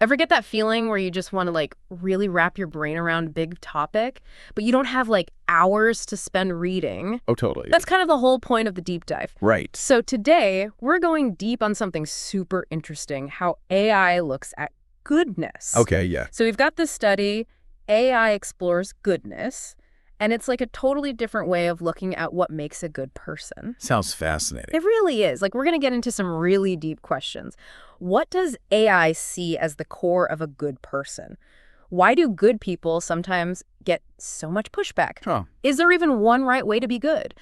Ever get that feeling where you just want to like really wrap your brain around a big topic, but you don't have like hours to spend reading? Oh, totally. That's kind of the whole point of the deep dive. Right. So today, we're going deep on something super interesting, how AI looks at goodness. Okay, yeah. So we've got this study, AI explores goodness, and it's like a totally different way of looking at what makes a good person. Sounds fascinating. It really is. Like, we're going to get into some really deep questions. What does AI see as the core of a good person? Why do good people sometimes get so much pushback? Huh. Is there even one right way to be good?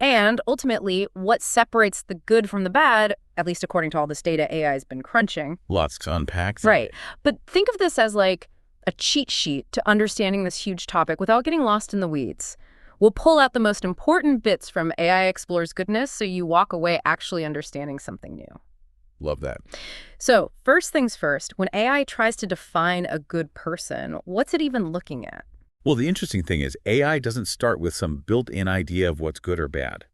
And ultimately, what separates the good from the bad, at least according to all this data AI has been crunching? Lots to unpack there. Right. But think of this as like a cheat sheet to understanding this huge topic without getting lost in the weeds. We'll pull out the most important bits from AI Explores Goodness so you walk away actually understanding something new. Love that. So first things first, when AI tries to define a good person, what's it even looking at? Well, the interesting thing is AI doesn't start with some built-in idea of what's good or bad.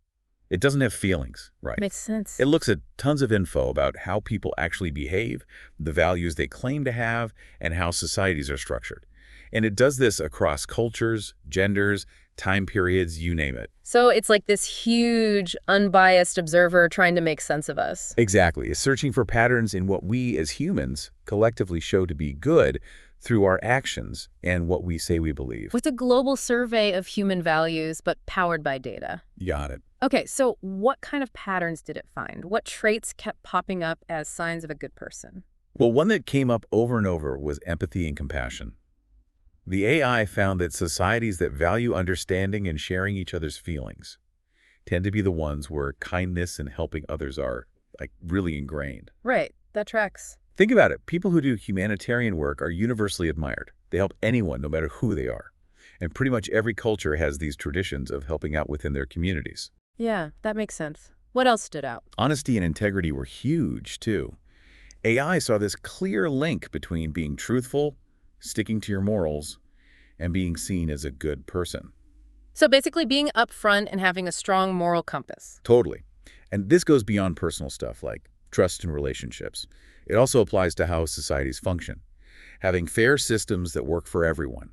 It doesn't have feelings, right? Makes sense. It looks at tons of info about how people actually behave, the values they claim to have, and how societies are structured. And it does this across cultures, genders, time periods, you name it. So it's like this huge, unbiased observer trying to make sense of us. Exactly. It's searching for patterns in what we as humans collectively show to be good through our actions and what we say we believe. With a global survey of human values, but powered by data. Got it. Okay, so what kind of patterns did it find? What traits kept popping up as signs of a good person? Well, one that came up over and over was empathy and compassion. The AI found that societies that value understanding and sharing each other's feelings tend to be the ones where kindness and helping others are, like, really ingrained. Right, that tracks. Think about it. People who do humanitarian work are universally admired. They help anyone, no matter who they are. And pretty much every culture has these traditions of helping out within their communities. Yeah, that makes sense. What else stood out? Honesty and integrity were huge, too. AI saw this clear link between being truthful, sticking to your morals, and being seen as a good person. So basically being upfront and having a strong moral compass. Totally. And this goes beyond personal stuff like trust and relationships. It also applies to how societies function, having fair systems that work for everyone.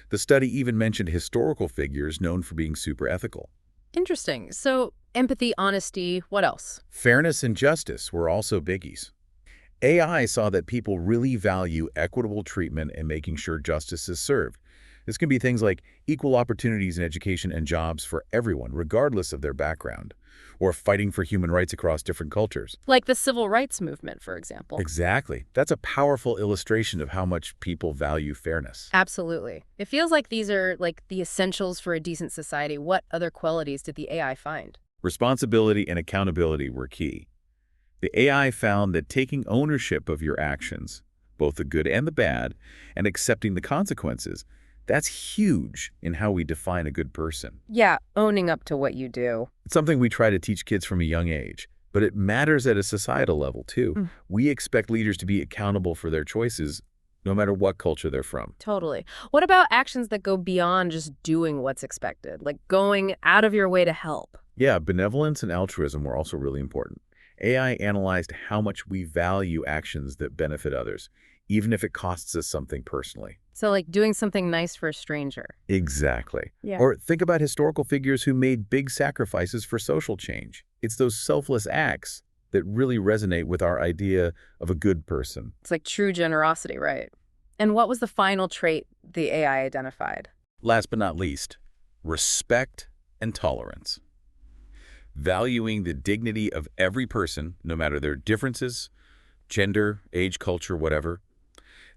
The study even mentioned historical figures known for being super ethical. Interesting. So empathy, honesty, what else? Fairness and justice were also biggies. AI saw that people really value equitable treatment and making sure justice is served. This can be things like equal opportunities in education and jobs for everyone, regardless of their background, or fighting for human rights across different cultures. Like the civil rights movement, for example. Exactly. That's a powerful illustration of how much people value fairness. Absolutely. It feels like these are like the essentials for a decent society. What other qualities did the AI find? Responsibility and accountability were key. The AI found that taking ownership of your actions, both the good and the bad, and accepting the consequences, that's huge in how we define a good person. Yeah, owning up to what you do. It's something we try to teach kids from a young age, but it matters at a societal level too. We expect leaders to be accountable for their choices, no matter what culture they're from. Totally. What about actions that go beyond just doing what's expected, like going out of your way to help? Yeah, benevolence and altruism were also really important. AI analyzed how much we value actions that benefit others, even if it costs us something personally. So like doing something nice for a stranger. Exactly. Yeah. Or think about historical figures who made big sacrifices for social change. It's those selfless acts that really resonate with our idea of a good person. It's like true generosity, right? And what was the final trait the AI identified? Last but not least, respect and tolerance. Valuing the dignity of every person, no matter their differences, gender, age, culture, whatever.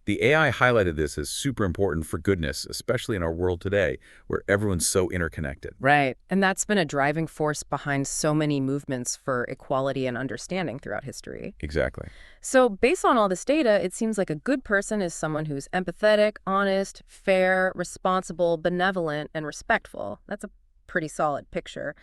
The AI highlighted this as super important for goodness, especially in our world today, where everyone's so interconnected. Right. And that's been a driving force behind so many movements for equality and understanding throughout history. Exactly. So based on all this data, it seems like a good person is someone who's empathetic, honest, fair, responsible, benevolent, and respectful. That's a pretty solid picture.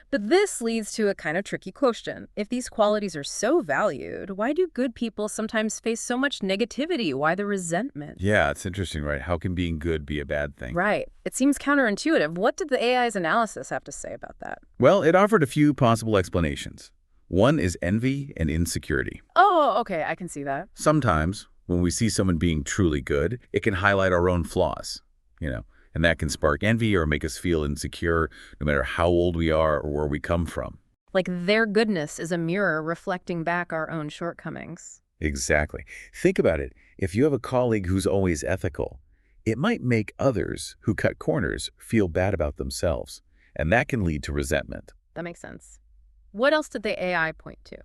But this leads to a kind of tricky question. If these qualities are so valued, why do good people sometimes face so much negativity? Why the resentment? Yeah, it's interesting, right? How can being good be a bad thing? Right. It seems counterintuitive. What did the AI's analysis have to say about that? Well, it offered a few possible explanations. One is envy and insecurity. Oh, okay. I can see that. Sometimes, When we see someone being truly good, it can highlight our own flaws, and that can spark envy or make us feel insecure no matter how old we are or where we come from. Like their goodness is a mirror reflecting back our own shortcomings. Exactly. Think about it. If you have a colleague who's always ethical, it might make others who cut corners feel bad about themselves, and that can lead to resentment. That makes sense. What else did the AI point to?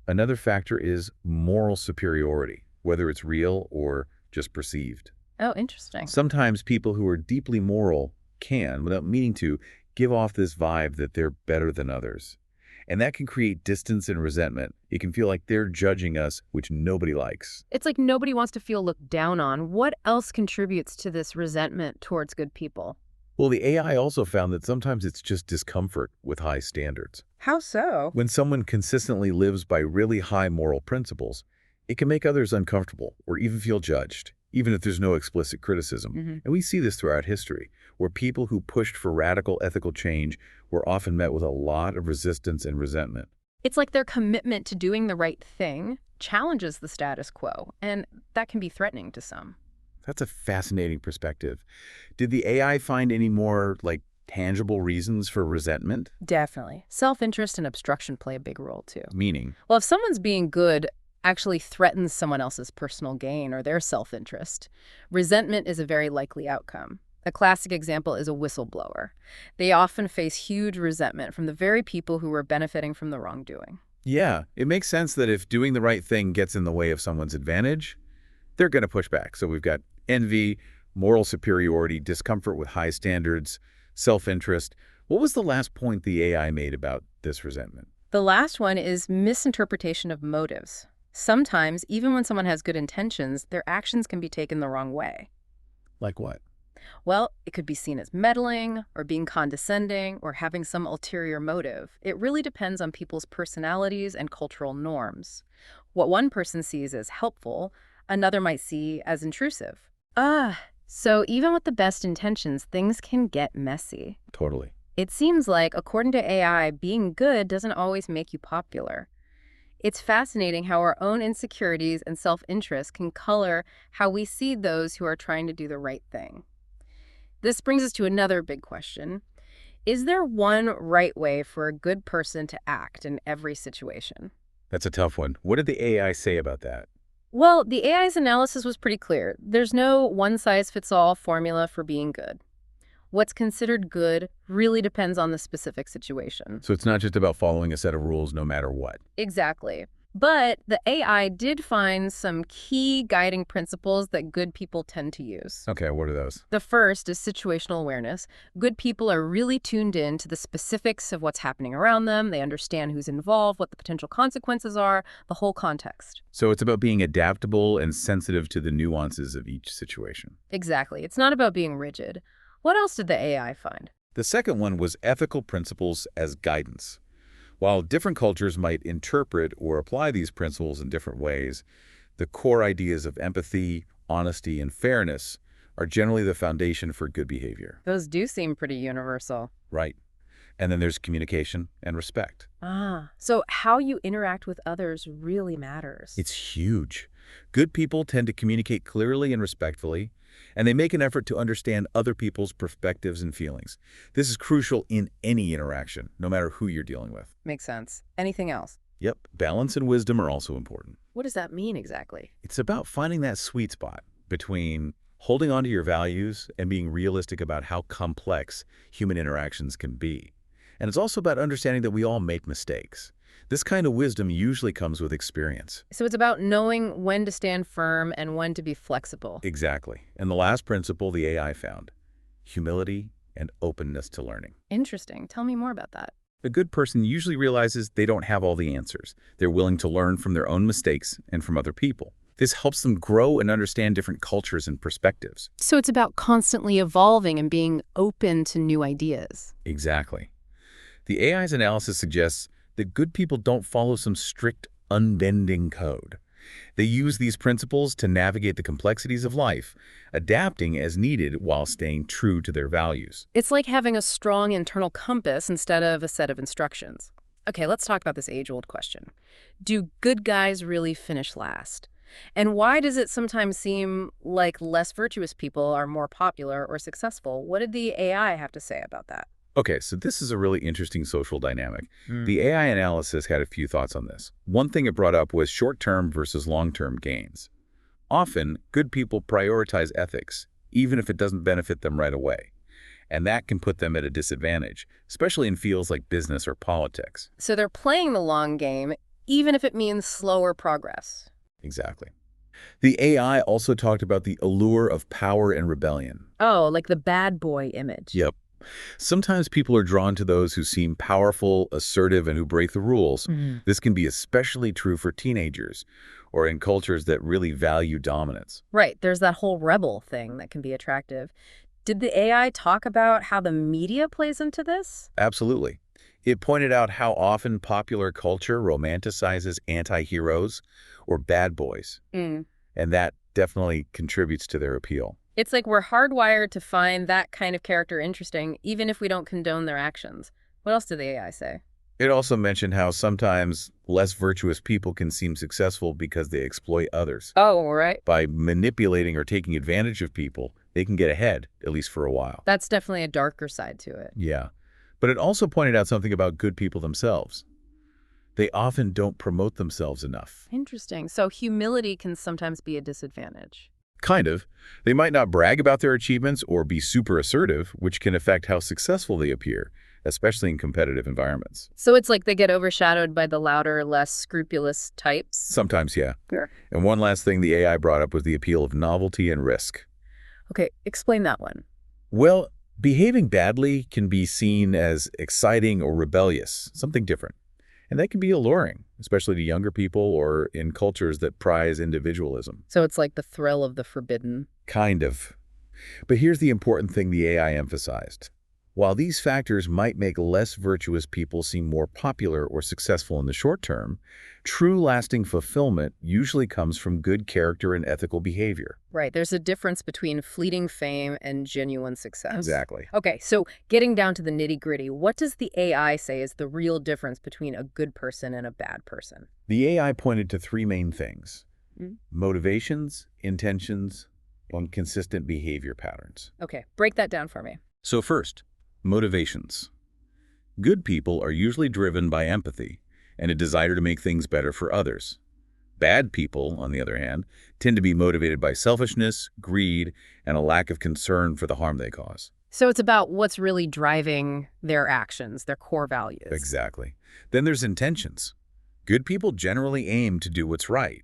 Another factor is moral superiority, whether it's real or just perceived. Oh, interesting. Sometimes people who are deeply moral can, without meaning to, give off this vibe that they're better than others. And that can create distance and resentment. It can feel like they're judging us, which nobody likes. It's like nobody wants to feel looked down on. What else contributes to this resentment towards good people? Well, the AI also found that sometimes it's just discomfort with high standards. How so? When someone consistently lives by really high moral principles, it can make others uncomfortable or even feel judged, even if there's no explicit criticism. And we see this throughout history, where people who pushed for radical ethical change were often met with a lot of resistance and resentment. It's like their commitment to doing the right thing challenges the status quo, and that can be threatening to some. That's a fascinating perspective. Did the AI find any more, tangible reasons for resentment? Definitely. Self-interest and obstruction play a big role, too. Meaning? Well, if someone's being good actually threatens someone else's personal gain or their self-interest, resentment is a very likely outcome. A classic example is a whistleblower. They often face huge resentment from the very people who were benefiting from the wrongdoing. Yeah, it makes sense that if doing the right thing gets in the way of someone's advantage, they're going to push back. So we've got envy, moral superiority, discomfort with high standards, self-interest. What was the last point the AI made about this resentment? The last one is misinterpretation of motives. Sometimes, even when someone has good intentions, their actions can be taken the wrong way. Like what? Well, it could be seen as meddling or being condescending or having some ulterior motive. It really depends on people's personalities and cultural norms. What one person sees as helpful, another might see as intrusive. So even with the best intentions, things can get messy. Totally. It seems like, according to AI, being good doesn't always make you popular. It's fascinating how our own insecurities and self-interest can color how we see those who are trying to do the right thing. This brings us to another big question. Is there one right way for a good person to act in every situation? That's a tough one. What did the AI say about that? Well, the AI's analysis was pretty clear. There's no one-size-fits-all formula for being good. What's considered good really depends on the specific situation. So it's not just about following a set of rules no matter what. Exactly. But the AI did find some key guiding principles that good people tend to use. Okay, what are those? The first is situational awareness. Good people are really tuned in to the specifics of what's happening around them. They understand who's involved, what the potential consequences are, the whole context. So it's about being adaptable and sensitive to the nuances of each situation. Exactly. It's not about being rigid. What else did the AI find? The second one was ethical principles as guidance. While different cultures might interpret or apply these principles in different ways, the core ideas of empathy, honesty, and fairness are generally the foundation for good behavior. Those do seem pretty universal. Right. And then there's communication and respect. So how you interact with others really matters. It's huge. Good people tend to communicate clearly and respectfully, and they make an effort to understand other people's perspectives and feelings. This is crucial in any interaction, no matter who you're dealing with. Makes sense. Anything else? Yep, balance and wisdom are also important. What does that mean exactly? It's about finding that sweet spot between holding on to your values and being realistic about how complex human interactions can be. And it's also about understanding that we all make mistakes. This kind of wisdom usually comes with experience. So it's about knowing when to stand firm and when to be flexible. Exactly. And the last principle the AI found, humility and openness to learning. Interesting. Tell me more about that. A good person usually realizes they don't have all the answers. They're willing to learn from their own mistakes and from other people. This helps them grow and understand different cultures and perspectives. So it's about constantly evolving and being open to new ideas. Exactly. The AI's analysis suggests that good people don't follow some strict, unbending code. They use these principles to navigate the complexities of life, adapting as needed while staying true to their values. It's like having a strong internal compass instead of a set of instructions. Okay, let's talk about this age-old question. Do good guys really finish last? And why does it sometimes seem like less virtuous people are more popular or successful? What did the AI have to say about that? Okay, so this is a really interesting social dynamic. Mm. The AI analysis had a few thoughts on this. One thing it brought up was short-term versus long-term gains. Often, good people prioritize ethics, even if it doesn't benefit them right away. And that can put them at a disadvantage, especially in fields like business or politics. So they're playing the long game, even if it means slower progress. Exactly. The AI also talked about the allure of power and rebellion. Oh, like the bad boy image. Yep. Sometimes people are drawn to those who seem powerful, assertive, and who break the rules. Mhm. This can be especially true for teenagers or in cultures that really value dominance. Right, there's that whole rebel thing that can be attractive. Did the AI talk about how the media plays into this? Absolutely. It pointed out how often popular culture romanticizes anti-heroes or bad boys, Mm. and that definitely contributes to their appeal. It's like we're hardwired to find that kind of character interesting, even if we don't condone their actions. What else did the AI say? It also mentioned how sometimes less virtuous people can seem successful because they exploit others. Oh, right. By manipulating or taking advantage of people, they can get ahead, at least for a while. That's definitely a darker side to it. Yeah. But it also pointed out something about good people themselves. They often don't promote themselves enough. Interesting. So humility can sometimes be a disadvantage. Kind of. They might not brag about their achievements or be super assertive, which can affect how successful they appear, especially in competitive environments. So it's like they get overshadowed by the louder, less scrupulous types? Sometimes, yeah. Sure. And one last thing the AI brought up was the appeal of novelty and risk. Okay, explain that one. Well, behaving badly can be seen as exciting or rebellious, something different. And that can be alluring, especially to younger people or in cultures that prize individualism. So it's like the thrill of the forbidden. Kind of. But here's the important thing the AI emphasized. While these factors might make less virtuous people seem more popular or successful in the short term, true lasting fulfillment usually comes from good character and ethical behavior. Right, there's a difference between fleeting fame and genuine success. Exactly. Okay, so getting down to the nitty-gritty, what does the AI say is the real difference between a good person and a bad person? The AI pointed to three main things: Mm. motivations, intentions, and consistent behavior patterns. Okay, break that down for me. So first, motivations. Good people are usually driven by empathy and a desire to make things better for others. Bad people, on the other hand, tend to be motivated by selfishness, greed, and a lack of concern for the harm they cause. So it's about what's really driving their actions, their core values. Exactly. Then there's intentions. Good people generally aim to do what's right,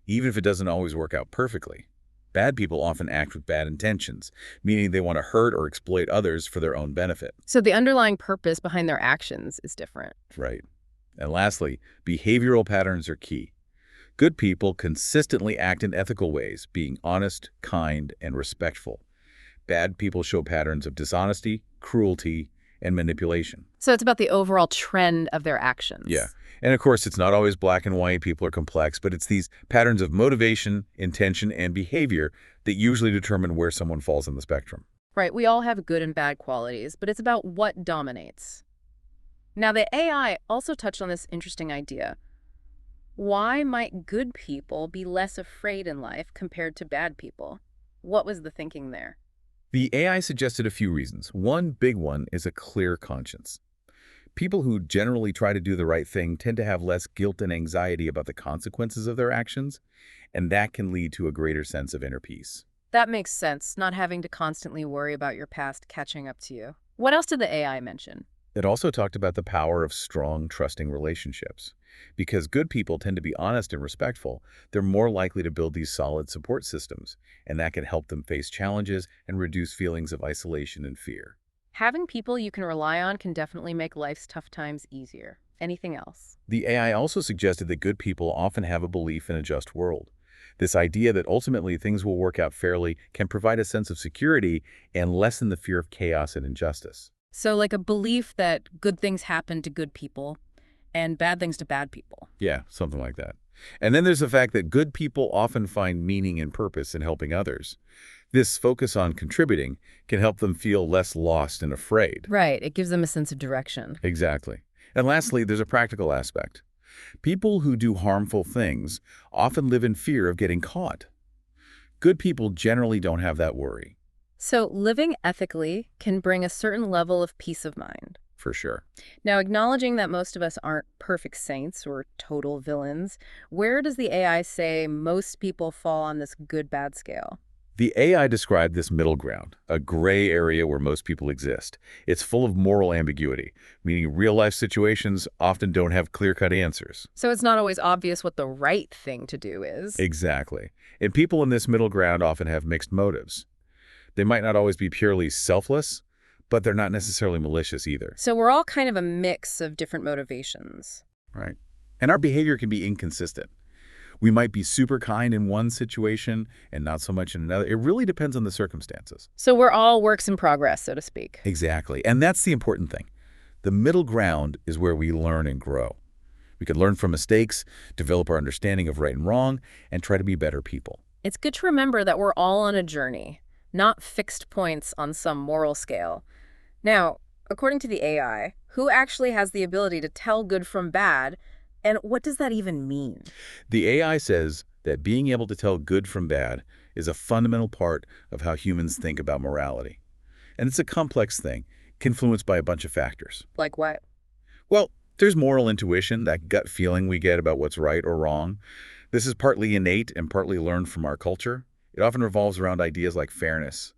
even if it doesn't always work out perfectly. Bad people often act with bad intentions, meaning they want to hurt or exploit others for their own benefit. So the underlying purpose behind their actions is different. Right. And lastly, behavioral patterns are key. Good people consistently act in ethical ways, being honest, kind, and respectful. Bad people show patterns of dishonesty, cruelty, and manipulation. So it's about the overall trend of their actions. Yeah. And of course, it's not always black and white. People are complex, but it's these patterns of motivation, intention, and behavior that usually determine where someone falls on the spectrum. Right, we all have good and bad qualities, but it's about what dominates. Now, the AI also touched on this interesting idea. Why might good people be less afraid in life compared to bad people? What was the thinking there? The AI suggested a few reasons. One big one is a clear conscience. People who generally try to do the right thing tend to have less guilt and anxiety about the consequences of their actions, and that can lead to a greater sense of inner peace. That makes sense, not having to constantly worry about your past catching up to you. What else did the AI mention? It also talked about the power of strong, trusting relationships. Because good people tend to be honest and respectful, they're more likely to build these solid support systems, and that can help them face challenges and reduce feelings of isolation and fear. Having people you can rely on can definitely make life's tough times easier. Anything else? The AI also suggested that good people often have a belief in a just world. This idea that ultimately things will work out fairly can provide a sense of security and lessen the fear of chaos and injustice. So like a belief that good things happen to good people and bad things to bad people. Yeah, something like that. And then there's the fact that good people often find meaning and purpose in helping others. This focus on contributing can help them feel less lost and afraid. Right, it gives them a sense of direction. Exactly. And lastly, there's a practical aspect. People who do harmful things often live in fear of getting caught. Good people generally don't have that worry, So living ethically can bring a certain level of peace of mind. for sure. Now, acknowledging that most of us aren't perfect saints or total villains, where does the AI say most people fall on this good-bad scale? The AI described this middle ground, a gray area where most people exist. It's full of moral ambiguity, meaning real-life situations often don't have clear-cut answers. So it's not always obvious what the right thing to do is. Exactly. And people in this middle ground often have mixed motives. They might not always be purely selfless, but they're not necessarily malicious either. So we're all kind of a mix of different motivations. Right. And our behavior can be inconsistent. We might be super kind in one situation and not so much in another. It really depends on the circumstances. So we're all works in progress, so to speak. Exactly. And that's the important thing. The middle ground is where we learn and grow. We can learn from mistakes, develop our understanding of right and wrong, and try to be better people. It's good to remember that we're all on a journey, not fixed points on some moral scale. Now, according to the AI, who actually has the ability to tell good from bad, and what does that even mean? The AI says that being able to tell good from bad is a fundamental part of how humans think about morality. And it's a complex thing, influenced by a bunch of factors. Like what? Well, there's moral intuition, that gut feeling we get about what's right or wrong. This is partly innate and partly learned from our culture. It often revolves around ideas like fairness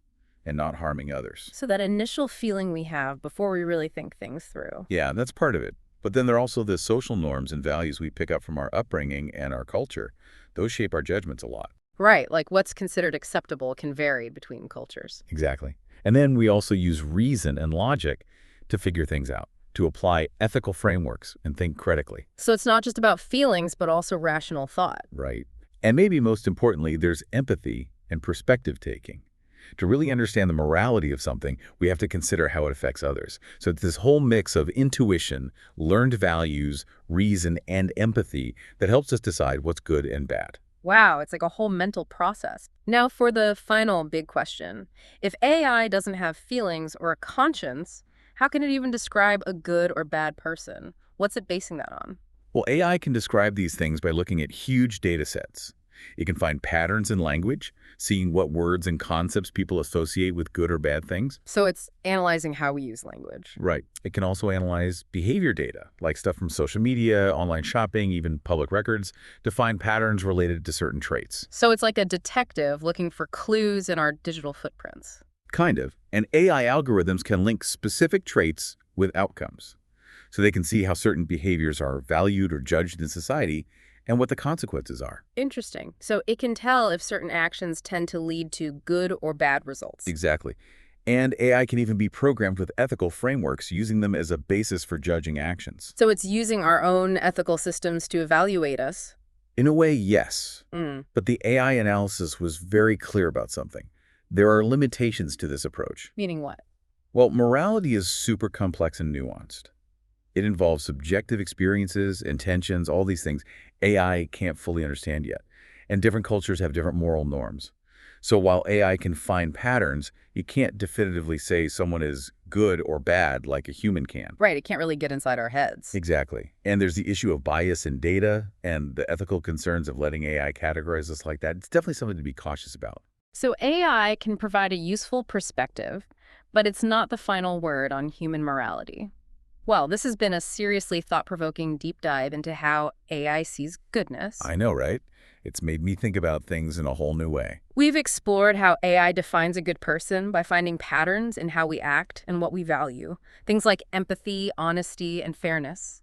and not harming others. So that initial feeling we have before we really think things through. Yeah, that's part of it. But then there are also the social norms and values we pick up from our upbringing and our culture. Those shape our judgments a lot. Right, like what's considered acceptable can vary between cultures. Exactly. And then we also use reason and logic to figure things out, to apply ethical frameworks and think critically. So it's not just about feelings, but also rational thought. Right. And maybe most importantly, there's empathy and perspective taking. To really understand the morality of something, we have to consider how it affects others. So it's this whole mix of intuition, learned values, reason, and empathy that helps us decide what's good and bad. Wow, it's like a whole mental process. Now for the final big question. If AI doesn't have feelings or a conscience, how can it even describe a good or bad person? What's it basing that on? Well, AI can describe these things by looking at huge data sets. It can find patterns in language, seeing what words and concepts people associate with good or bad things. So it's analyzing how we use language. Right. It can also analyze behavior data, like stuff from social media, online shopping, even public records, to find patterns related to certain traits. So it's like a detective looking for clues in our digital footprints. Kind of. And AI algorithms can link specific traits with outcomes. So they can see how certain behaviors are valued or judged in society and what the consequences are. Interesting. So it can tell if certain actions tend to lead to good or bad results. Exactly. And AI can even be programmed with ethical frameworks, using them as a basis for judging actions. So it's using our own ethical systems to evaluate us. In a way, yes. Mm. But the AI analysis was very clear about something. There are limitations to this approach. Meaning what? Well, morality is super complex and nuanced. It involves subjective experiences, intentions, all these things AI can't fully understand yet. And different cultures have different moral norms. So while AI can find patterns, you can't definitively say someone is good or bad like a human can. Right, it can't really get inside our heads. Exactly. And there's the issue of bias in data and the ethical concerns of letting AI categorize us like that. It's definitely something to be cautious about. So AI can provide a useful perspective, but it's not the final word on human morality. Well, this has been a seriously thought-provoking deep dive into how AI sees goodness. I know, right? It's made me think about things in a whole new way. We've explored how AI defines a good person by finding patterns in how we act and what we value. Things like empathy, honesty, and fairness.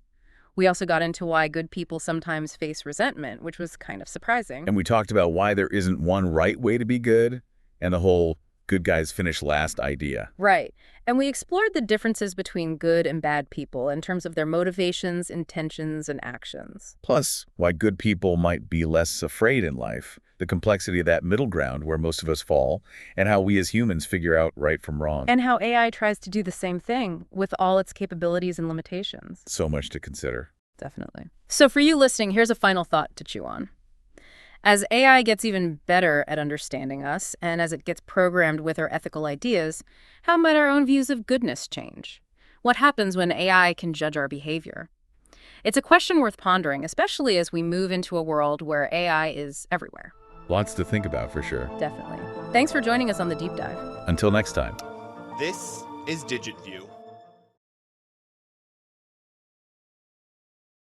We also got into why good people sometimes face resentment, which was kind of surprising. And we talked about why there isn't one right way to be good and the whole good guys finish last idea. Right. And we explored the differences between good and bad people in terms of their motivations, intentions, and actions. Plus, why good people might be less afraid in life, the complexity of that middle ground where most of us fall, and how we as humans figure out right from wrong. And how AI tries to do the same thing with all its capabilities and limitations. So much to consider. Definitely. So for you listening, here's a final thought to chew on. As AI gets even better at understanding us, and as it gets programmed with our ethical ideas, how might our own views of goodness change? What happens when AI can judge our behavior? It's a question worth pondering, especially as we move into a world where AI is everywhere. Lots to think about for sure. Definitely. Thanks for joining us on the deep dive. Until next time. This is DigitView.